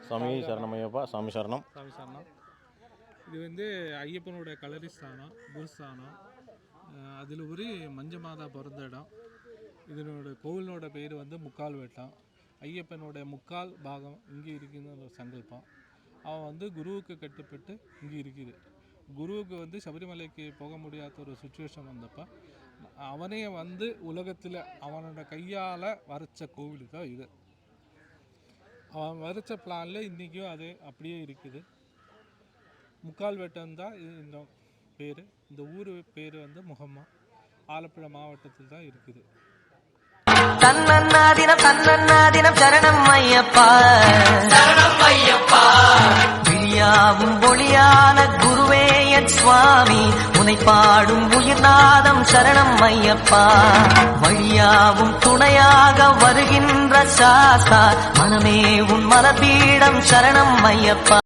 சாமி சரணமையப்பா. சாமி சரணம். சாமி சரணம். இது வந்து ஐயப்பனோட கலரி ஸ்தானம், குருஸ்தானம். அதில் ஒரு மஞ்ச மாதா பிறந்த இடம். இதனோட கோவிலோட பேர் வந்து முக்கால் வேட்டம். ஐயப்பனோட முக்கால் பாகம் இங்கே இருக்குதுன்னு ஒரு சங்கல்பம். அவன் வந்து குருவுக்கு கட்டுப்பட்டு இங்கே இருக்குது. குருவுக்கு வந்து சபரிமலைக்கு போக முடியாத ஒரு சுச்சுவேஷன் வந்தப்போ அவனே வந்து உலகத்தில் அவனோட கையால் வரைச்ச கோவில் தான் இது. அவன் வரைச்ச பிளானில் இன்றைக்கும் அது அப்படியே இருக்குது. முக்கால் வேட்டம் தான் இந்த பேர். இந்த ஊர் பேர் வந்து முகம்மா, ஆலப்புழா மாவட்டத்தில் தான் இருக்குது. தன்னன்னாதினம் தன்னன்னாதினம் சரணம் ஐயப்பா, சரணம் ஐயப்பா. விழியாவும் ஒளியான குருவே என் சுவாமி, உனை பாடும் உயிர்நாதம் சரணம் ஐயப்பா. வழியாவும் துணையாக வருகின்ற சாஸ்தா, மனமே உன் மலபீடம் சரணம் ஐயப்பா.